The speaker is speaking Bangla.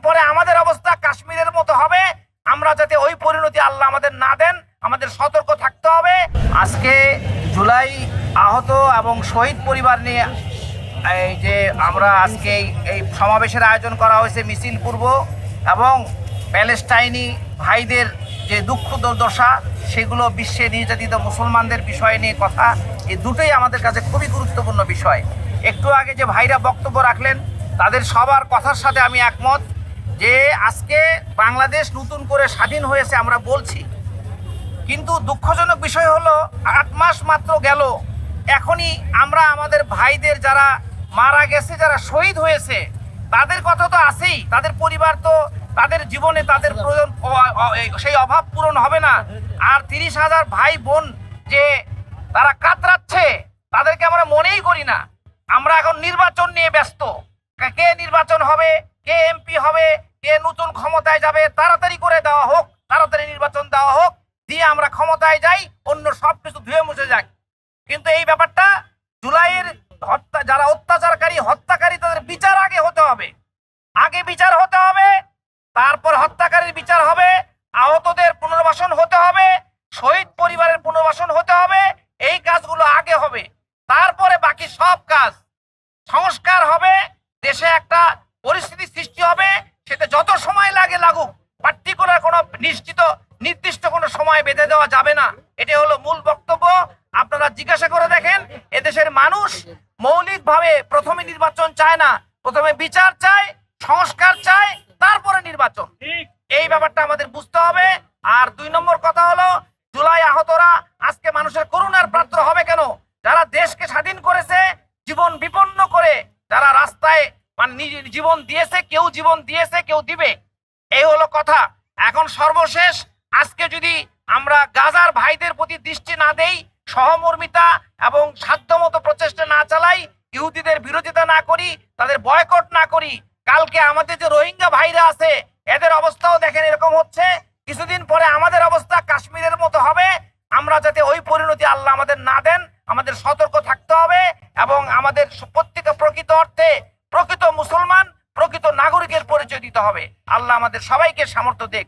পরে আমাদের অবস্থা কাশ্মীরের মতো হবে, আমরা যাতে ওই পরিণতি আল্লাহ আমাদের না দেন, আমাদের সতর্ক থাকতে হবে। আজকে জুলাই আহত এবং শহীদ পরিবার নিয়ে এই যে আমরা আজকে এই সমাবেশের আয়োজন করা হয়েছে মিছিল পূর্ব, এবং প্যালেস্টাইনি ভাইদের যে দুঃখ দুর্দশা সেগুলো বিশ্বে নির্যাতিত মুসলমানদের বিষয় নিয়ে কথা, এই দুটোই আমাদের কাছে খুবই গুরুত্বপূর্ণ বিষয়। একটু আগে যে ভাইরা বক্তব্য রাখলেন তাদের সবার কথার সাথে আমি একমত যে আজকে বাংলাদেশ নতুন করে স্বাধীন হয়েছে আমরা বলছি, কিন্তু দুঃখজনক বিষয় হলো 8 মাস মাত্র গেল, এখনই আমরা আমাদের ভাইদের যারা মারা গেছে, যারা শহীদ হয়েছে তাদের কথা তো আছেই, তাদের পরিবার তো তাদের জীবনে তাদের প্রয়োজন সেই অভাব পূরণ হবে না। আর 30,000 ভাই বোন যে তারা কাতরাচ্ছে তাদেরকে আমরা মনেই করি না। আমরা এখন নির্বাচন নিয়ে ব্যস্ত, কে নির্বাচন হবে, কে এমপি হবে, কে নতুন ক্ষমতায় যাবে, তাড়াতাড়ি করে দেওয়া হোক, তাড়াতাড়ি নির্বাচন দেওয়া হোক, দিয়ে আমরা ক্ষমতায় যাই, অন্য সব কিছু ধুয়ে মুছে যাক। কিন্তু এই ব্যাপারটা জুলাইয়ের হত্যা, যারা অত্যাচারকারী হত্যাকারী তাদের বিচার আগে হতে হবে, আগে বিচার হতে হবে, তারপর হত্যাকারীর বিচার হবে, আহতদের পুনর্বাসন হতে হবে, শহীদ পরিবারের পুনর্বাসন হতে হবে। এই কাজগুলো আগে হবে, তারপরে বাকি সব কাজ। সংস্কার হবে, দেশে একটা পরিস্থিতি সৃষ্টি হবে, সেটা যত সময় লাগে লাগুক, পার্টিকুলার কোনো নির্দিষ্ট কোনো সময় বেঁধে দেওয়া যাবে না। এটা হলো মূল বক্তব্য। আপনারা জিজ্ঞাসা করে দেখেন, এদেশের মানুষ মৌলিকভাবে প্রথমে নির্বাচন চায় না, প্রথমে বিচার চায়, সংস্কার চায়, তারপরে নির্বাচন। এই ব্যাপারটা আমাদের বুঝতে হবে। আর 2 নম্বর কথা হলো, জুলাই আহতরা আজকে মানুষের করুণার পাত্র হবে কেন? যারা দেশকে স্বাধীন করেছে, জীবন বিপন্ন করে যারা রাস্তায় জীবন দিয়েছে, কেউ জীবন দিয়েছে, কেউ দিবে, এই হলো কথা। এখন সর্বশেষ আজকে যদি আমরা গাজার ভাইদের প্রতি দৃষ্টি না দেই, সহমর্মিতা এবং সাধ্যমতো প্রচেষ্টা না চালাই, ইহুদিদের বিরোধিতা না করি, তাদের বয়কট না করি, কালকে আমাদের যে রোহিঙ্গা ভাইরা আছে এদের অবস্থাও দেখেন এরকম হচ্ছে, কিছুদিন পরে আমাদের অবস্থা কাশ্মীরের মতো হবে। আমরা যাতে ওই পরিণতি আল্লাহ আমাদের না দেন, আমাদের সতর্ক থাকতে হবে এবং আমাদের প্রত্যেকে প্রকৃত অর্থে প্রকৃত মুসলমান, প্রকৃত নাগরিকের পরিচয় দিতে হবে। আল্লাহ আমাদের সবাইকে সামর্থ্য দেখ।